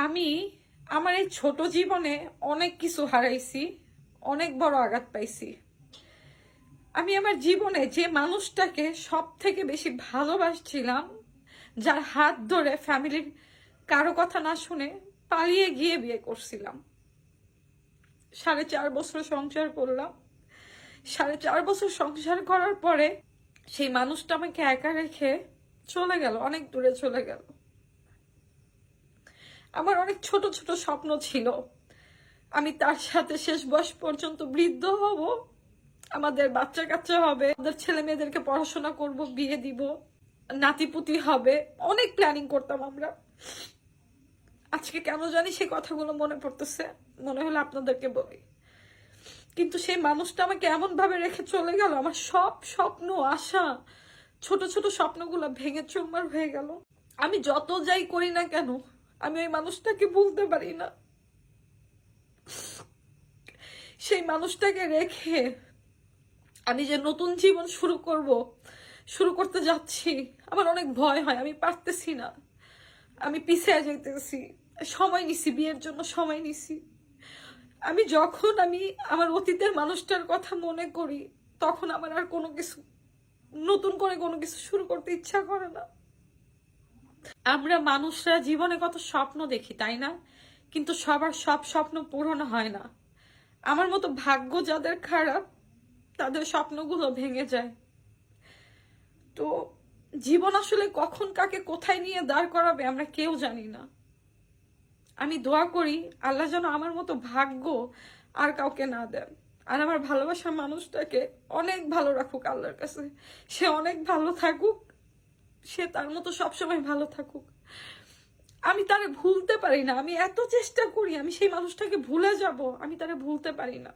আমি আমার এই ছোট জীবনে অনেক কিছু হারাইছি, অনেক বড় আঘাত পাইছি। আমি আমার জীবনে যে মানুষটাকে সব থেকে বেশি ভালোবাসছিলাম, যার হাত ধরে ফ্যামিলির কারো কথা না শুনে পালিয়ে গিয়ে বিয়ে করছিলাম, 4.5 বছর সংসার করলাম। 4.5 বছর সংসার করার পরে সেই মানুষটা আমাকে একা রেখে চলে গেল, অনেক দূরে চলে গেল। আমার অনেক ছোট ছোট স্বপ্ন ছিল, আমি তার সাথে শেষ বয়স পর্যন্ত বৃদ্ধ হব, আমাদের বাচ্চা কাচ্চা হবে, আমাদের ছেলে মেয়েদেরকে পড়াশোনা করব, বিয়ে দিব, নাতিপুতি হবে। অনেক প্ল্যানিং করতাম আমরা। আজকে কেন জানি সেই কথাগুলো মনে পড়তেছে, মনে হলো আপনাদেরকে বলি। কিন্তু সেই মানুষটা আমাকে এমন ভাবে রেখে চলে গেল, আমার সব স্বপ্ন আশা, ছোট ছোট স্বপ্নগুলো ভেঙে চুরমার হয়ে গেল। আমি যত যাই করি না কেন, আমি ওই মানুষটাকে ভুলতে পারি না। সেই মানুষটাকে রেখে আমি যে নতুন জীবন শুরু করতে যাচ্ছি, আমার অনেক ভয় হয়। আমি পারতেছি না, আমি পিছিয়ে যাইতেছি। সময় নিছি, বিয়ের জন্য সময় নিছি। আমি আমার অতীতের মানুষটার কথা মনে করি, তখন আমার আর কোনো কিছু, নতুন করে কোনো কিছু শুরু করতে ইচ্ছা করে না। আমরা মানুষরা জীবনে কত স্বপ্ন দেখি, তাই না? কিন্তু সবার সব স্বপ্ন পূরণ হয় না। আমার মতো ভাগ্য যাদের খারাপ, তাদের স্বপ্নগুলো ভেঙে যায়। তো জীবন আসলে কখন কাকে কোথায় নিয়ে দাঁড় করাবে আমরা কেউ জানি না। আমি দোয়া করি আল্লাহ যেন আমার মতো ভাগ্য আর কাউকে না দেন, আর আমার ভালোবাসার মানুষটাকে অনেক ভালো রাখুক আল্লাহর কাছে। সে অনেক ভালো থাকুক, সে তার মতো সবসময় ভালো থাকুক। আমি তারে ভুলতে পারি না। আমি এত চেষ্টা করি আমি সেই মানুষটাকে ভুলে যাব, আমি তারে ভুলতে পারি না।